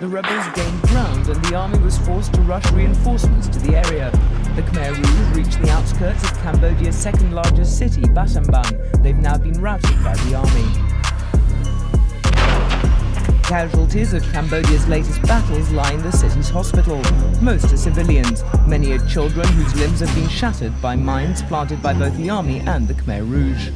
The rebels gained ground and the army was forced to rush reinforcements to the area. The Khmer Rouge reached the outskirts of Cambodia's second largest city, Battambang. They've now been routed by the army. Casualties of Cambodia's latest battles lie in the city's hospital. Most are civilians. Many are children whose limbs have been shattered by mines planted by both the army and the Khmer Rouge.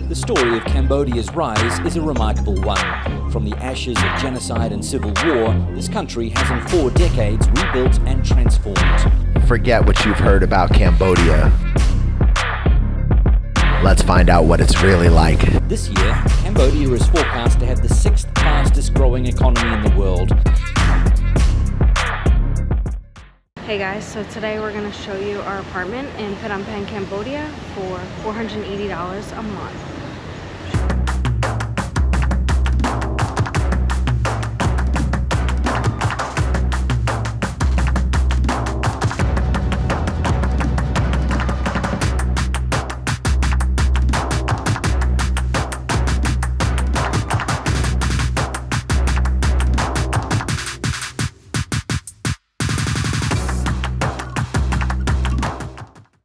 The story of Cambodia's rise is a remarkable one. From the ashes of genocide and civil war, this country has in 4 decades rebuilt and transformed. Forget what you've heard about Cambodia. Let's find out what it's really like. This year, Cambodia is forecast to have the 6th fastest growing economy in the world. Hey guys, so today we're going to show you our apartment in Phnom Penh, Cambodia for $480 a month.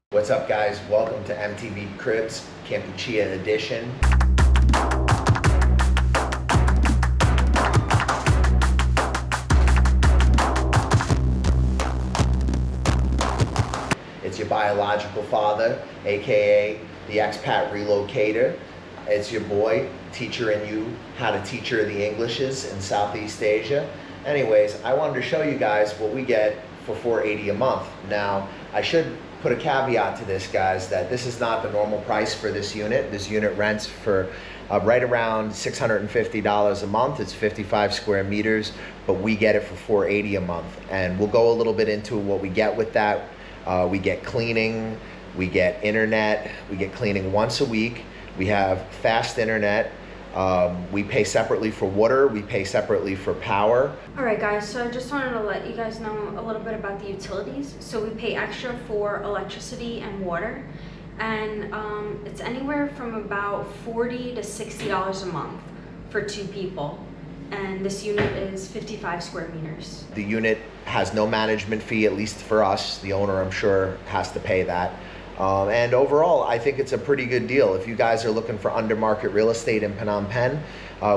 What's up, guys? Welcome to MTV Cribs Kampuchea edition. It's your biological father, aka the expat relocator. It's your boy, teaching you how to teach her the Englishes in Southeast Asia. Anyways, I wanted to show you guys what we get for $480 a month. Now, I should put a caveat to this, guys, that this is not the normal price for this unit. This unit rents for right around $650 a month. It's 55 square meters, but we get it for $480 a month. And we'll go a little bit into what we get with that. We get cleaning, we get internet, we get cleaning once a week. We have fast internet. We pay separately for water, we pay separately for power. Alright guys, so I just wanted to let you guys know a little bit about the utilities. So we pay extra for electricity and water, and it's anywhere from about $40 to $60 a month for 2 people. And this unit is 55 square meters. The unit has no management fee, at least for us. The owner, I'm sure, has to pay that. And overall, I think it's a pretty good deal. If you guys are looking for under market real estate in Phnom Penh,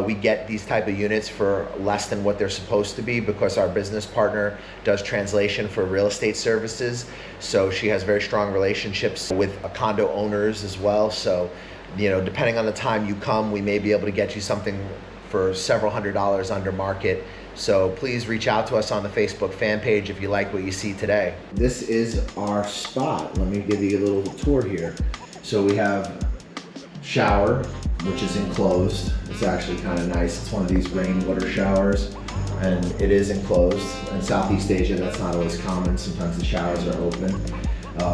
we get these type of units for less than what they're supposed to be because our business partner does translation for real estate services. So she has very strong relationships with condo owners as well. So, you know, depending on the time you come, we may be able to get you something for several $100s under market. So please reach out to us on the Facebook fan page if you like what you see today. This is our spot. Let me give you a little tour here. So we have shower, which is enclosed. It's actually kind of nice. It's one of these rainwater showers, and it is enclosed. In Southeast Asia, that's not always common. Sometimes the showers are open.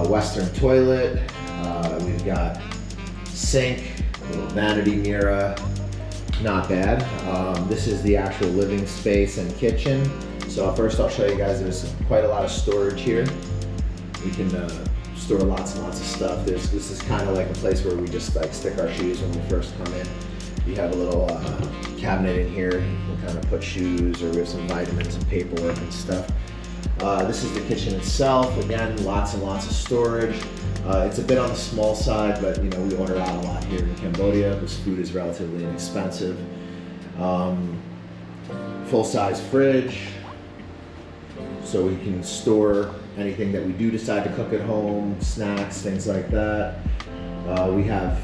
Western toilet. We've got sink, a little vanity mirror. Not bad. This is the actual living space and kitchen. So first I'll show you guys, there's quite a lot of storage here. We can store lots and lots of stuff. This is kind of like a place where we just like stick our shoes when we first come in. You have a little cabinet in here. You can kind of put shoes, or we have some vitamins and paperwork and stuff. This is the kitchen itself. Again, lots and lots of storage. It's a bit on the small side, but you know, we order out a lot here in Cambodia because food is relatively inexpensive. Full-size fridge, so we can store anything that we do decide to cook at home, snacks, things like that. We have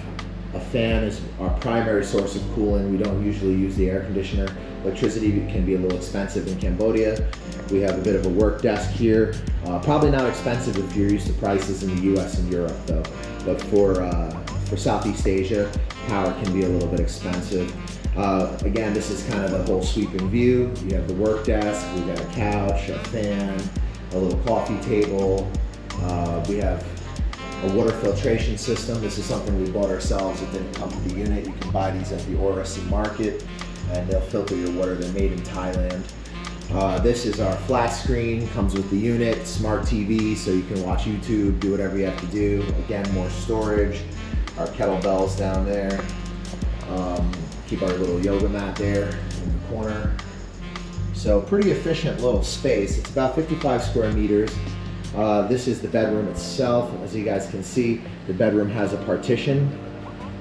a fan as our primary source of cooling. We don't usually use the air conditioner. Electricity can be a little expensive in Cambodia. We have a bit of a work desk here. Probably not expensive if you're used to prices in the US and Europe though. But for Southeast Asia, power can be a little bit expensive. Again, this is kind of the whole sweeping view. You have the work desk, we've got a couch, a fan, a little coffee table. We have a water filtration system. This is something we bought ourselves. It didn't come with the unit. You can buy these at the Orasi market and they'll filter your water. They're made in Thailand. This is our flat screen, comes with the unit, smart TV, so you can watch YouTube, do whatever you have to do. Again, more storage. Our kettlebells down there. Keep our little yoga mat there in the corner. So pretty efficient little space. It's about 55 square meters. This is the bedroom itself. As you guys can see, the bedroom has a partition,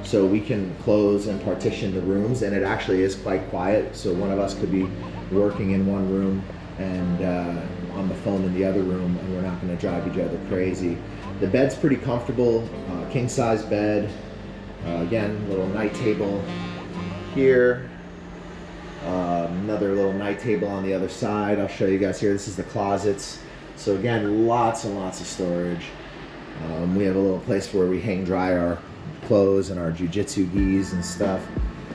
so we can close and partition the rooms, and it actually is quite quiet. So one of us could be working in one room and on the phone in the other room, and we're not going to drive each other crazy. The bed's pretty comfortable, king size bed. Again, little night table here. Another little night table on the other side. I'll show you guys here. This is the closets. So again, lots and lots of storage. We have a little place where we hang dry our clothes and our jiu-jitsu gis and stuff.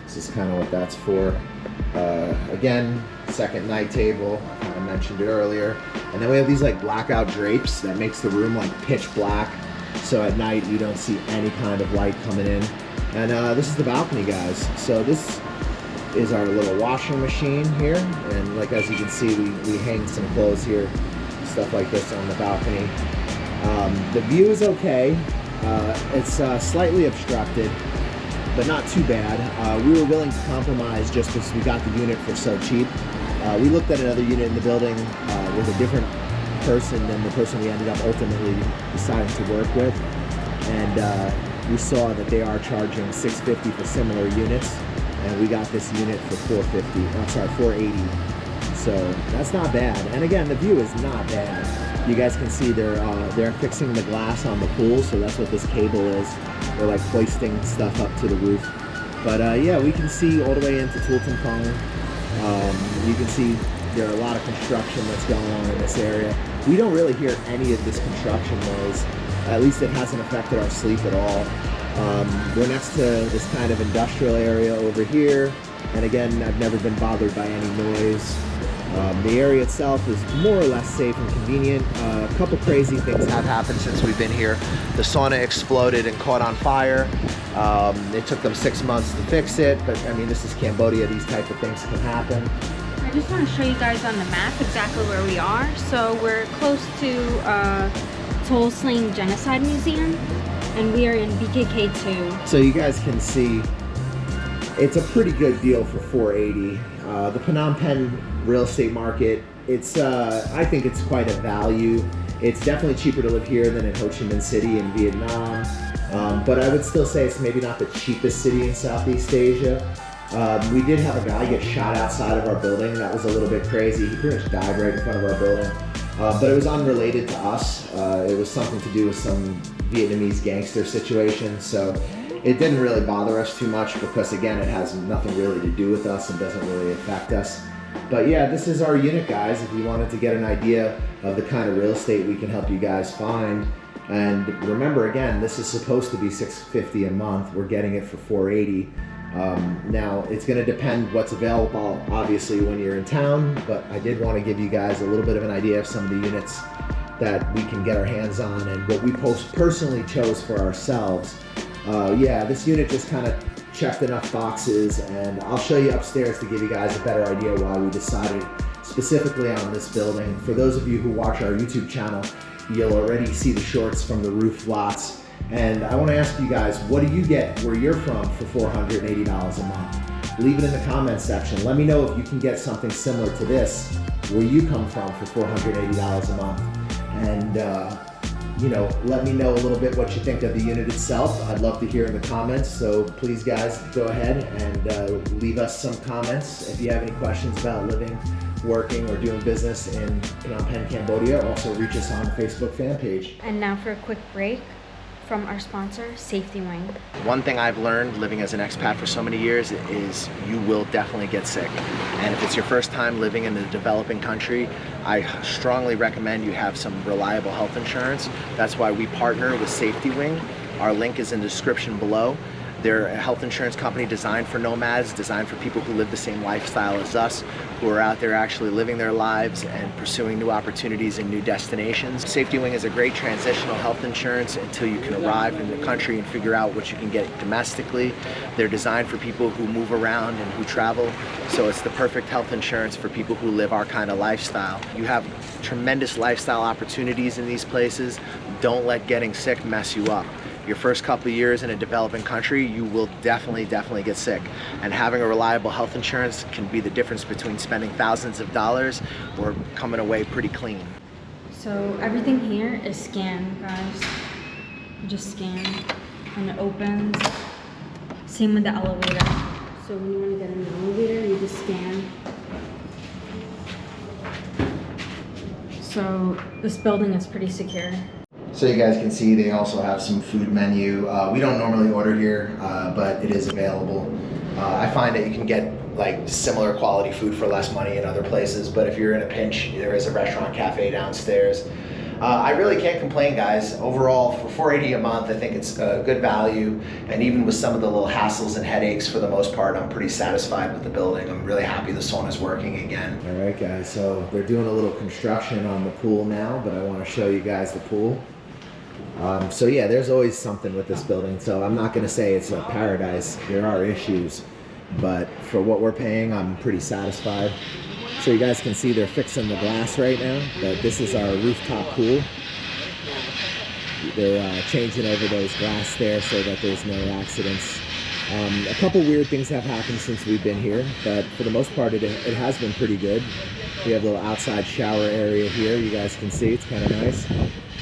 This is kind of what that's for. Again, second night table. I mentioned it earlier. And then we have these like blackout drapes that makes the room like pitch black. So at night you don't see any kind of light coming in. And this is the balcony, guys. So this is our little washing machine here. And like as you can see, we hang some clothes here, stuff like this on the balcony. The view is okay. It's slightly obstructed, but not too bad. We were willing to compromise just because we got the unit for so cheap. We looked at another unit in the building with a different person than the person we ended up ultimately deciding to work with, and we saw that they are charging $650 for similar units, and we got this unit for $480. So that's not bad. And again, the view is not bad. You guys can see they're fixing the glass on the pool, so that's what this cable is. They're like hoisting stuff up to the roof. But yeah, we can see all the way into Tultempong. You can see there are a lot of construction that's going on in this area. We don't really hear any of this construction noise. At least it hasn't affected our sleep at all. We're next to this kind of industrial area over here. And again, I've never been bothered by any noise. The area itself is more or less safe and convenient. A couple crazy things have happened since we've been here. The sauna exploded and caught on fire. It took them 6 months to fix it, but I mean, this is Cambodia. These type of things can happen. I just want to show you guys on the map exactly where we are. So we're close to Toll Sling Genocide Museum, and we are in BKK2. So you guys can see it's a pretty good deal for $480. The Phnom Penh real estate market, it's I think it's quite a value. It's definitely cheaper to live here than in Ho Chi Minh City in Vietnam, but I would still say it's maybe not the cheapest city in Southeast Asia. We did have a guy get shot outside of our building. That was a little bit crazy. He pretty much died right in front of our building, but it was unrelated to us. It was something to do with some Vietnamese gangster situation, so it didn't really bother us too much because, again, it has nothing really to do with us and doesn't really affect us. But yeah, this is our unit, guys. If you wanted to get an idea of the kind of real estate we can help you guys find. And remember, again, this is supposed to be $650 a month. We're getting it for $480. Now, it's going to depend what's available, obviously, when you're in town. But I did want to give you guys a little bit of an idea of some of the units that we can get our hands on and what we personally chose for ourselves. Yeah, this unit just kind of checked enough boxes, and I'll show you upstairs to give you guys a better idea why we decided specifically on this building. For those of you who watch our YouTube channel, you'll already see the shorts from the roof lots. And I want to ask you guys, what do you get where you're from for $480 a month? Leave it in the comments section. Let me know if you can get something similar to this where you come from for $480 a month. And you know, let me know a little bit what you think of the unit itself. I'd love to hear in the comments, so please guys go ahead and leave us some comments if you have any questions about living, working, or doing business in Phnom Penh, Cambodia. Also reach us on the Facebook fan page. And now for a quick break from our sponsor, Safety Wing. One thing I've learned living as an expat for so many years is you will definitely get sick. And if it's your first time living in a developing country, I strongly recommend you have some reliable health insurance. That's why we partner with Safety Wing. Our link is in the description below. They're a health insurance company designed for nomads, designed for people who live the same lifestyle as us, who are out there actually living their lives and pursuing new opportunities and new destinations. Safety Wing is a great transitional health insurance until you can arrive in the country and figure out what you can get domestically. They're designed for people who move around and who travel, so it's the perfect health insurance for people who live our kind of lifestyle. You have tremendous lifestyle opportunities in these places. Don't let getting sick mess you up. Your first couple of years in a developing country, you will definitely get sick. And having a reliable health insurance can be the difference between spending thousands of dollars or coming away pretty clean. So everything here is scanned, guys. You just scan and it opens. Same with the elevator. So when you want to get in the elevator, you just scan. So this building is pretty secure. So you guys can see they also have some food menu. We don't normally order here, but it is available. I find that you can get like similar quality food for less money in other places, but if you're in a pinch, there is a restaurant cafe downstairs. I really can't complain, guys. Overall, for $480 a month, I think it's a good value, and even with some of the little hassles and headaches, for the most part, I'm pretty satisfied with the building. I'm really happy the sauna's working again. All right, guys, so they're doing a little construction on the pool now, but I want to show you guys the pool. So yeah, there's always something with this building, so I'm not going to say it's a paradise. There are issues, but for what we're paying, I'm pretty satisfied. So you guys can see they're fixing the glass right now, but this is our rooftop pool. They're changing over those glass there so that there's no accidents. A couple weird things have happened since we've been here, but for the most part it has been pretty good. We have a little outside shower area here, you guys can see, it's kind of nice.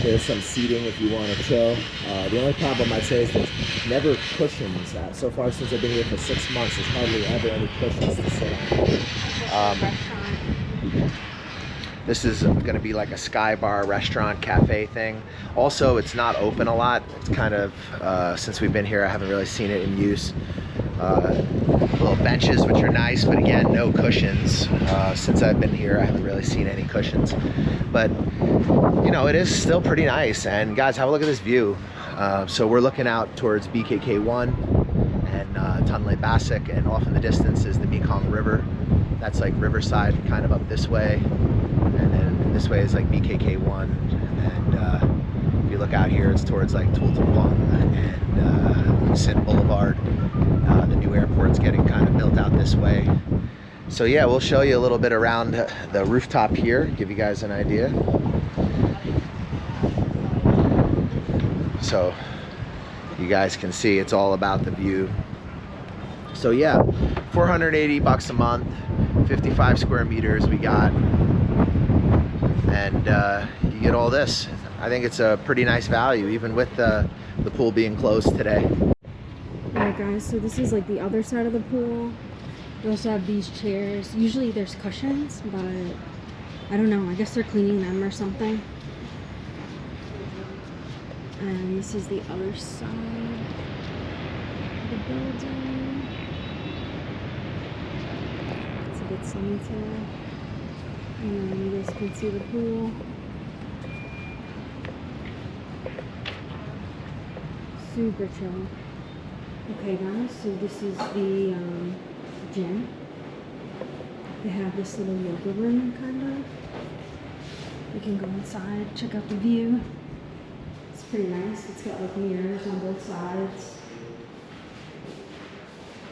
There's some seating if you want to chill. The only problem I'd say is there's never cushions. So far since I've been here for 6 months, there's hardly ever any cushions to sit on. This is going to be like a sky bar, restaurant, cafe thing. Also, it's not open a lot. It's kind of, since we've been here, I haven't really seen it in use. Little benches, which are nice, but again, no cushions. Since I've been here, I haven't really seen any cushions. But, you know, it is still pretty nice. And guys, have a look at this view. So we're looking out towards BKK1 and Tonle Sap, and off in the distance is the Mekong River. That's like Riverside, kind of up this way. And then this way is like BKK1. And if you look out here, it's towards like Tul Tumpong and Sin Boulevard. The new airport's getting kind of built out this way. So yeah, we'll show you a little bit around the rooftop here, give you guys an idea. So you guys can see it's all about the view. So yeah, $480 a month, 55 square meters we got, and you get all this. I think it's a pretty nice value, even with the pool being closed today. Alright guys, so this is like the other side of the pool. We also have these chairs. Usually there's cushions, but I don't know, I guess they're cleaning them or something. And this is the other side of the building. It's a bit sunny today. And then you guys can see the pool. Super chill. Okay guys, so this is the gym. They have this little yoga room, kind of. You can go inside, check out the view. It's pretty nice. It's got like mirrors on both sides.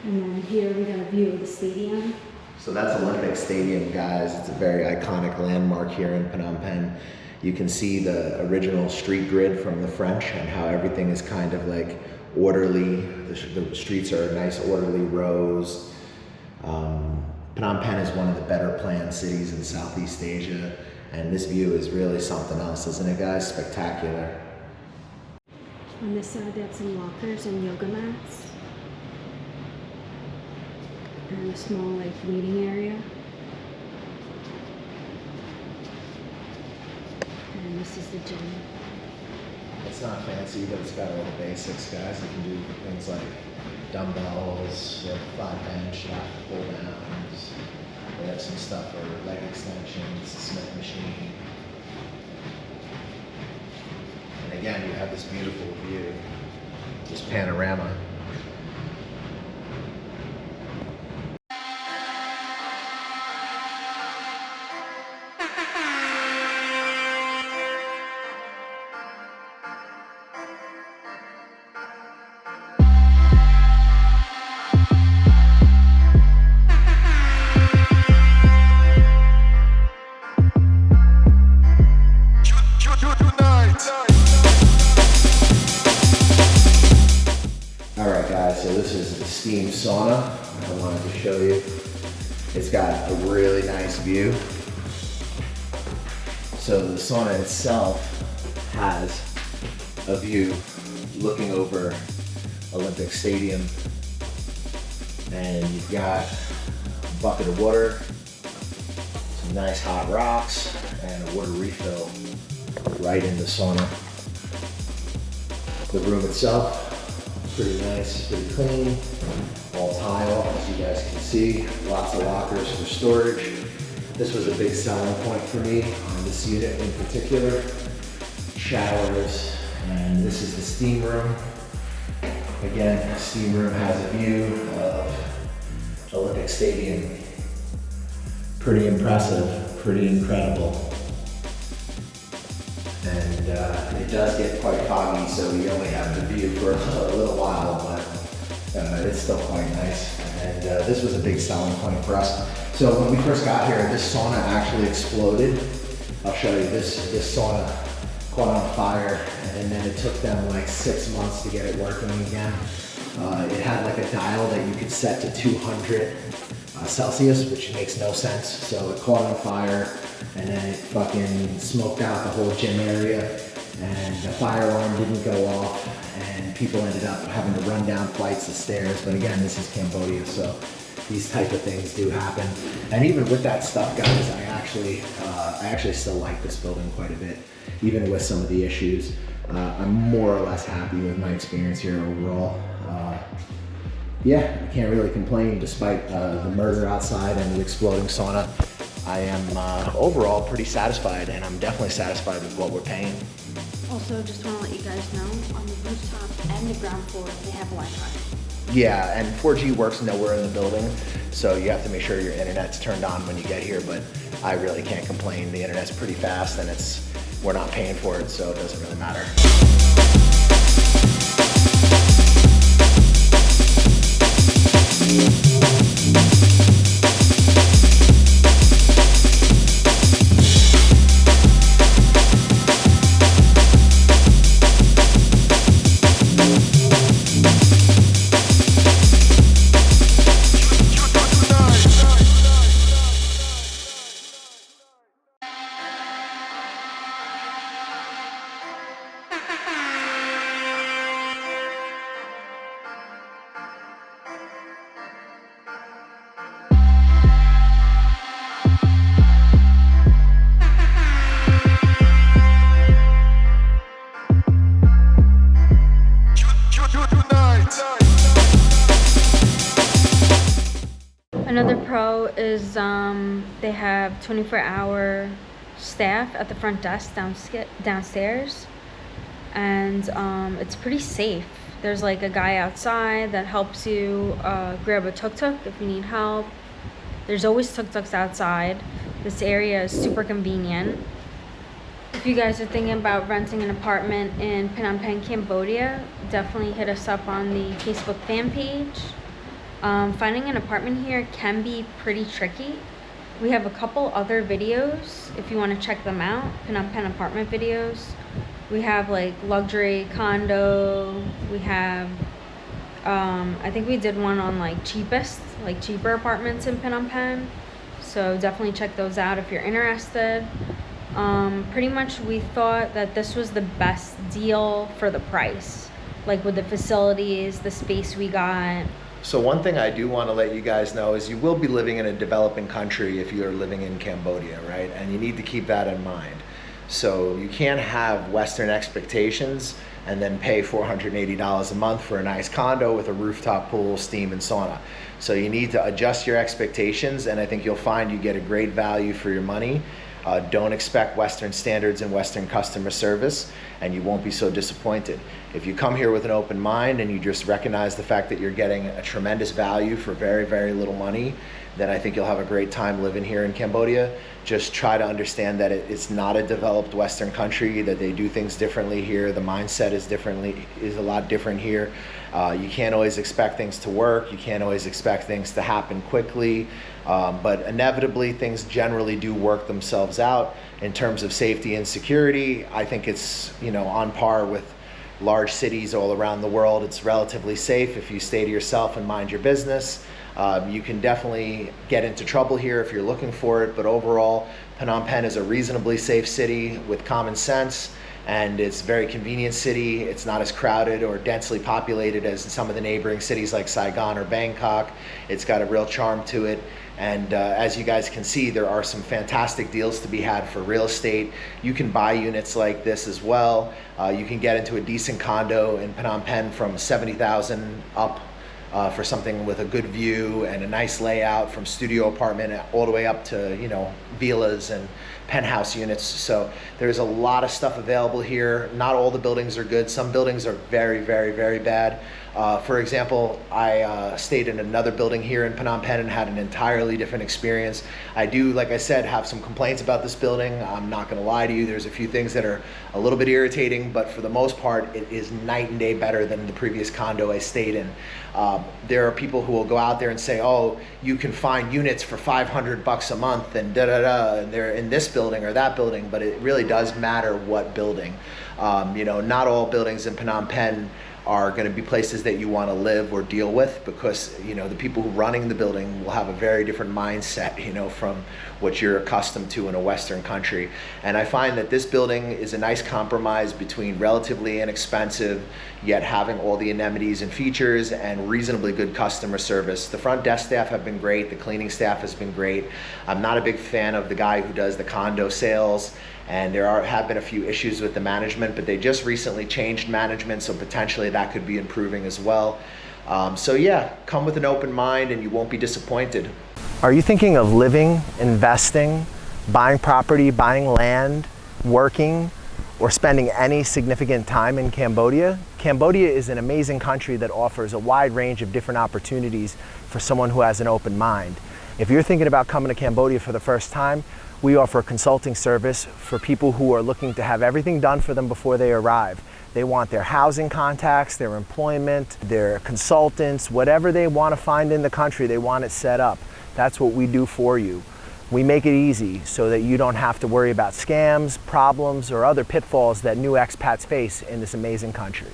And then here we got a view of the stadium. So that's Olympic Stadium, guys. It's a very iconic landmark here in Phnom Penh. You can see the original street grid from the French and how everything is kind of like orderly. The streets are nice orderly rows. Phnom Penh is one of the better planned cities in Southeast Asia, and this view is really something else, isn't it guys? Spectacular. On this side they have some lockers and yoga mats. And a small like waiting area. And this is the gym. It's not fancy, but it's got all the basics, guys. You can do things like dumbbells, flat bench, lat pull downs. They have some stuff for leg extensions, Smith machine. And again, you have this beautiful view, this panorama. so this is the steam sauna I wanted to show you. It's got a really nice view. So the sauna itself has a view looking over Olympic Stadium, and you've got a bucket of water, some nice hot rocks, and a water refill right in the sauna. The room itself, pretty nice, pretty clean, all tile, as you guys can see, lots of lockers for storage. This was a big selling point for me on this unit in particular. Showers, and this is the steam room. Again, the steam room has a view of Olympic Stadium. Pretty impressive, pretty incredible. And it does get quite foggy, so we only have the view for a little while, but it's still quite nice. And this was a big selling point for us. So when we first got here, this sauna actually exploded. I'll show you this sauna caught on fire, and then it took them like 6 months to get it working again. It had like a dial that you could set to 200 Celsius, which makes no sense. So it caught on fire, and then it fucking smoked out the whole gym area, and the fire alarm didn't go off, and people ended up having to run down flights of stairs. But again, this is Cambodia, so these type of things do happen. And even with that stuff, guys, I actually still like this building quite a bit, even with some of the issues. I'm more or less happy with my experience here overall. Yeah, I can't really complain despite the murder outside and the exploding sauna. I am overall pretty satisfied, and I'm definitely satisfied with what we're paying. Also, just want to let you guys know, on the rooftop and the ground floor, they have Wi-Fi. Yeah, and 4G works nowhere in the building, so you have to make sure your internet's turned on when you get here, but I really can't complain. The internet's pretty fast, and we're not paying for it, so it doesn't really matter. Another pro is they have 24-hour staff at the front desk downstairs, and it's pretty safe. There's like a guy outside that helps you grab a tuk-tuk if you need help. There's always tuk-tuks outside. This area is super convenient. If you guys are thinking about renting an apartment in Phnom Penh, Cambodia, definitely hit us up on the Facebook fan page. Finding an apartment here can be pretty tricky. We have a couple other videos if you want to check them out, Phnom Penh apartment videos. We have like luxury condo, we have I think we did one on like cheaper apartments in Phnom Penh, so definitely check those out if you're interested. Pretty much we thought that this was the best deal for the price, like with the facilities, the space we got. So one thing I do want to let you guys know is you will be living in a developing country if you're living in Cambodia, right? And you need to keep that in mind. So you can't have Western expectations and then pay $480 a month for a nice condo with a rooftop pool, steam, and sauna. So you need to adjust your expectations, and I think you'll find you get a great value for your money. Don't expect Western standards and Western customer service, and you won't be so disappointed. If you come here with an open mind and you just recognize the fact that you're getting a tremendous value for very, very little money, then I think you'll have a great time living here in Cambodia. Just try to understand that it's not a developed Western country, that they do things differently here. The mindset is a lot different here. You can't always expect things to work. You can't always expect things to happen quickly. But inevitably, things generally do work themselves out. In terms of safety and security, I think it's on par with large cities all around the world, it's relatively safe if you stay to yourself and mind your business. You can definitely get into trouble here if you're looking for it, but overall, Phnom Penh is a reasonably safe city with common sense, and it's a very convenient city. It's not as crowded or densely populated as some of the neighboring cities like Saigon or Bangkok. It's got a real charm to it. And as you guys can see, there are some fantastic deals to be had for real estate. You can buy units like this as well. You can get into a decent condo in Phnom Penh from 70,000 up for something with a good view and a nice layout, from studio apartment all the way up to, you know, villas and penthouse units. So there's a lot of stuff available here. Not all the buildings are good. Some buildings are very, very, very bad. For example, I stayed in another building here in Phnom Penh and had an entirely different experience. I do, like I said, have some complaints about this building. I'm not gonna lie to you. There's a few things that are a little bit irritating, but for the most part, it is night and day better than the previous condo I stayed in. There are people who will go out there and say, oh, you can find units for $500 a month and da-da-da, and they're in this building or that building, but it really does matter what building. You know, not all buildings in Phnom Penh are going to be places that you want to live or deal with, because, you know, the people who are running the building will have a very different mindset, you know, from what you're accustomed to in a Western country. And I find that this building is a nice compromise between relatively inexpensive, yet having all the amenities and features, and reasonably good customer service. The front desk staff have been great. The cleaning staff has been great. I'm not a big fan of the guy who does the condo sales, and there have been a few issues with the management, but they just recently changed management, so potentially that could be improving as well. So yeah, come with an open mind and you won't be disappointed. Are you thinking of living, investing, buying property, buying land, working, or spending any significant time in Cambodia? Cambodia is an amazing country that offers a wide range of different opportunities for someone who has an open mind. If you're thinking about coming to Cambodia for the first time, we offer a consulting service for people who are looking to have everything done for them before they arrive. They want their housing contacts, their employment, their consultants, whatever they want to find in the country, they want it set up. That's what we do for you. We make it easy so that you don't have to worry about scams, problems, or other pitfalls that new expats face in this amazing country.